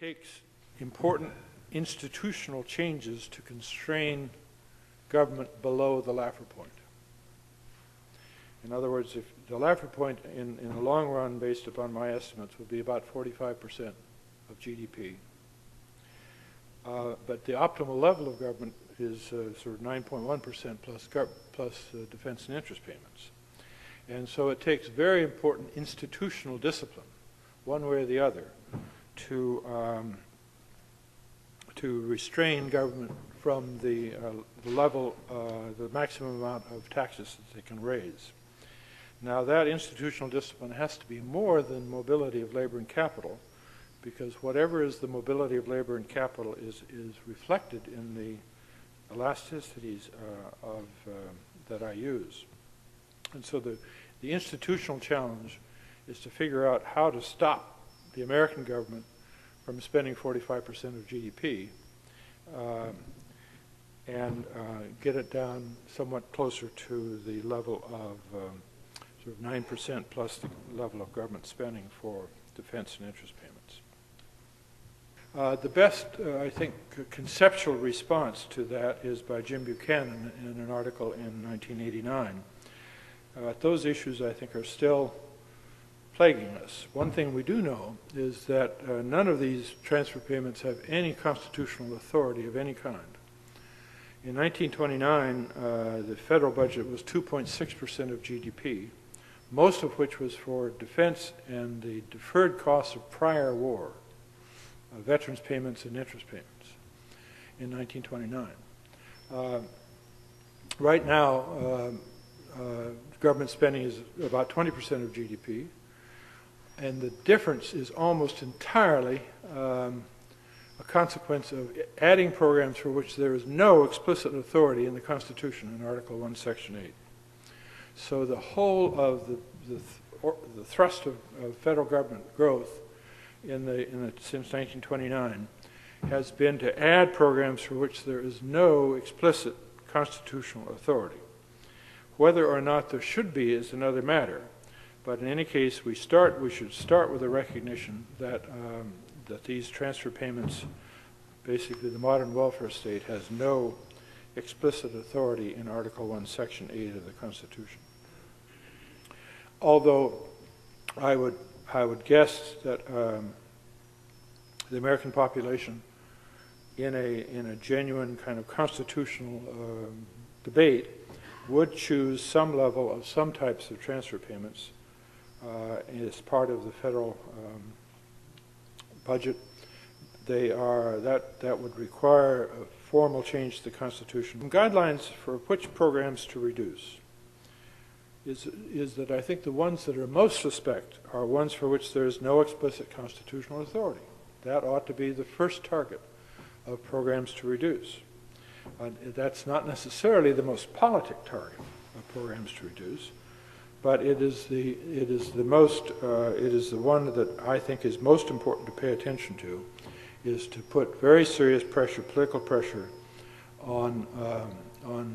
takes important institutional changes to constrain government below the Laffer point. In other words, if the Laffer point in the long run, based upon my estimates, would be about 45% of GDP. But the optimal level of government is sort of 9.1% plus defense and interest payments. And so it takes very important institutional discipline, one way or the other, to restrain government from the level, the maximum amount of taxes that they can raise. Now that institutional discipline has to be more than mobility of labor and capital, because whatever is the mobility of labor and capital is reflected in the elasticities that I use. And so the institutional challenge is to figure out how to stop the American government from spending 45% of GDP and get it down somewhat closer to the level of sort of 9% plus the level of government spending for defense and interest payments. The best, I think, conceptual response to that is by Jim Buchanan in an article in 1989. Those issues, I think, are still plaguing us. One thing we do know is that none of these transfer payments have any constitutional authority of any kind. In 1929, the federal budget was 2.6% of GDP, most of which was for defense and the deferred costs of prior war, veterans payments and interest payments in 1929. Right now, government spending is about 20% of GDP, and the difference is almost entirely a consequence of adding programs for which there is no explicit authority in the Constitution in Article 1, Section 8. So the whole of the thrust of federal government growth since 1929 has been to add programs for which there is no explicit constitutional authority. Whether or not there should be is another matter, but in any case, we should start with a recognition that that these transfer payments, basically the modern welfare state, has no explicit authority in Article 1, Section 8 of the Constitution. Although I would guess that the American population, in a genuine kind of constitutional debate, would choose some level of some types of transfer payments as part of the federal budget. That would require a formal change to the Constitution. Guidelines for which programs to reduce is that I think the ones that are most suspect are ones for which there is no explicit constitutional authority. That ought to be the first target of programs to reduce. That's not necessarily the most politic target of programs to reduce, but it is the one that I think is most important to pay attention to, is to put very serious pressure, political pressure, on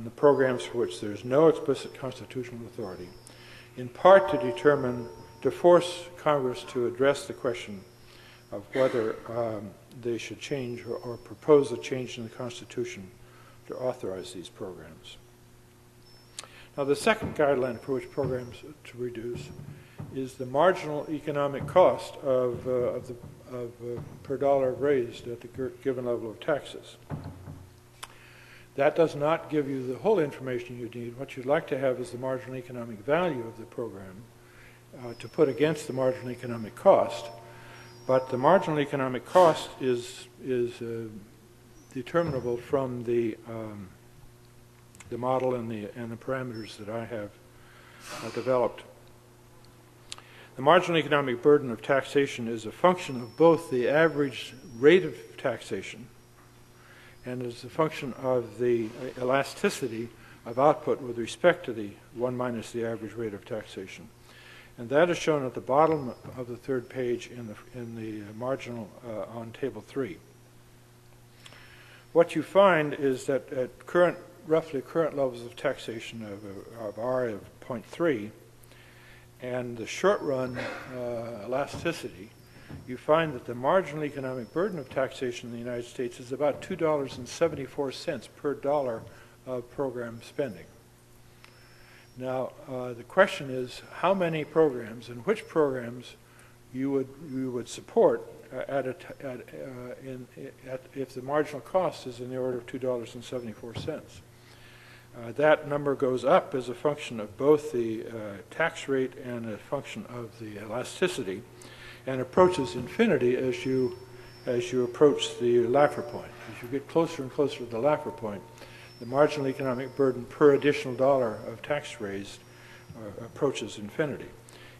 the programs for which there is no explicit constitutional authority, in part to force Congress to address the question of whether they should change or propose a change in the Constitution to authorize these programs. Now, the second guideline for which programs to reduce is the marginal economic cost per dollar raised at the given level of taxes. That does not give you the whole information you need. What you'd like to have is the marginal economic value of the program to put against the marginal economic cost. But the marginal economic cost is determinable from the model and the parameters that I have developed. The marginal economic burden of taxation is a function of both the average rate of taxation and is a function of the elasticity of output with respect to the 1 minus the average rate of taxation. And that is shown at the bottom of the third page in the marginal on Table 3. What you find is that at roughly current levels of taxation of R of 0.3, and the short-run elasticity, you find that the marginal economic burden of taxation in the United States is about $2.74 per dollar of program spending. Now, the question is how many programs and which programs you would support if the marginal cost is in the order of $2.74. That number goes up as a function of both the tax rate and a function of the elasticity, and approaches infinity as you approach the Laffer point. As you get closer and closer to the Laffer point, the marginal economic burden per additional dollar of tax raised approaches infinity.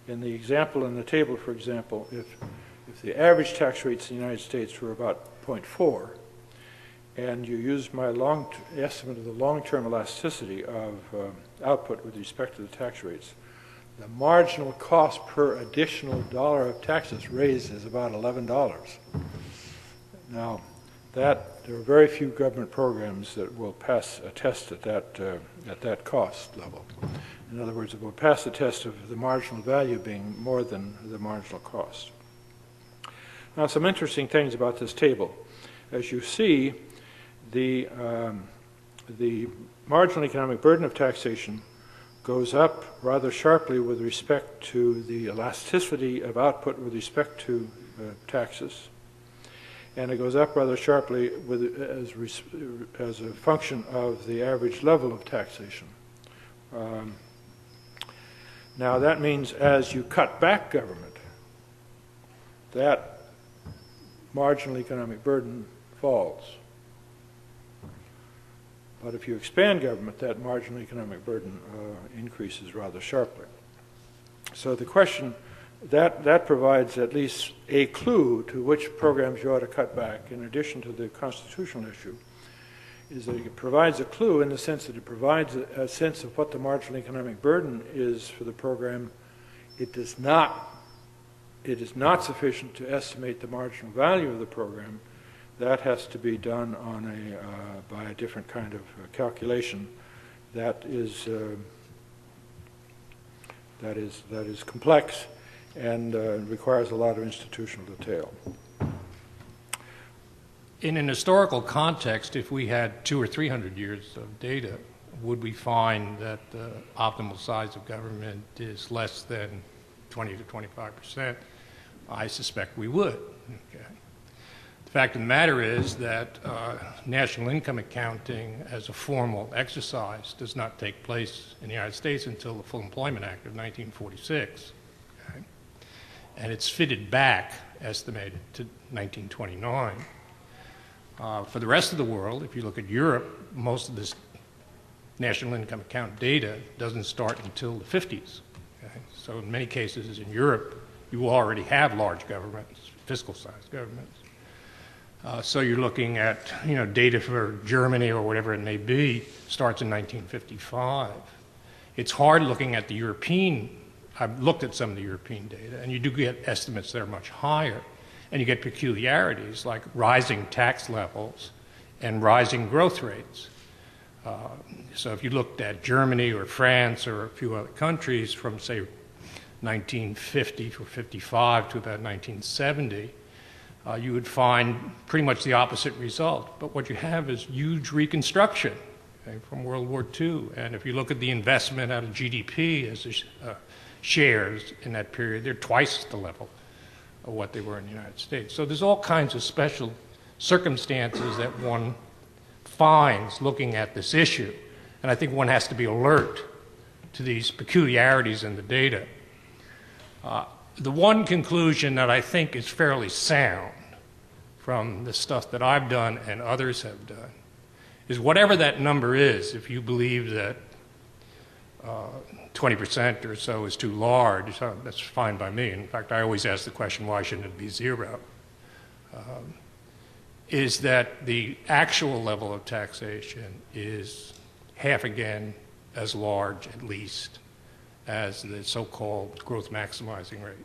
In the example in the table, for example, if the average tax rates in the United States were about 0.4, and you use my estimate of the long-term elasticity of output with respect to the tax rates, the marginal cost per additional dollar of taxes raised is about $11. Now, there are very few government programs that will pass a test at that cost level. In other words, it will pass the test of the marginal value being more than the marginal cost. Now, some interesting things about this table. As you see, the marginal economic burden of taxation goes up rather sharply with respect to the elasticity of output with respect to taxes, and it goes up rather sharply as a function of the average level of taxation. Now that means as you cut back government, that marginal economic burden falls. But if you expand government, that marginal economic burden increases rather sharply. So the question, that provides at least a clue to which programs you ought to cut back, in addition to the constitutional issue, is that it provides a clue in the sense that it provides a sense of what the marginal economic burden is for the program. It is not sufficient to estimate the marginal value of the program. That has to be done on by a different kind of calculation that is complex and requires a lot of institutional detail. In an historical context, if we had 200 or 300 years of data, would we find that the optimal size of government is less than 20 to 25%? I suspect we would. Okay. The fact of the matter is that national income accounting as a formal exercise does not take place in the United States until the Full Employment Act of 1946. Okay? And it's fitted back, estimated, to 1929. For the rest of the world, if you look at Europe, most of this national income account data doesn't start until the 50s. Okay? So in many cases in Europe, you already have large governments, fiscal-sized governments. So you're looking at, data for Germany or whatever it may be starts in 1955. It's hard looking at the European. I've looked at some of the European data, and you do get estimates that are much higher, and you get peculiarities like rising tax levels and rising growth rates. So if you looked at Germany or France or a few other countries from, say, 1950 or 55 to about 1970, you would find pretty much the opposite result. But what you have is huge reconstruction, okay, from World War II. And if you look at the investment out of GDP as shares in that period, they're twice the level of what they were in the United States. So there's all kinds of special circumstances that one finds looking at this issue. And I think one has to be alert to these peculiarities in the data. The one conclusion that I think is fairly sound from the stuff that I've done and others have done is whatever that number is, if you believe that 20% or so is too large, that's fine by me. In fact, I always ask the question, why shouldn't it be zero? Is that the actual level of taxation is half again as large, at least, as the so-called growth maximizing rate.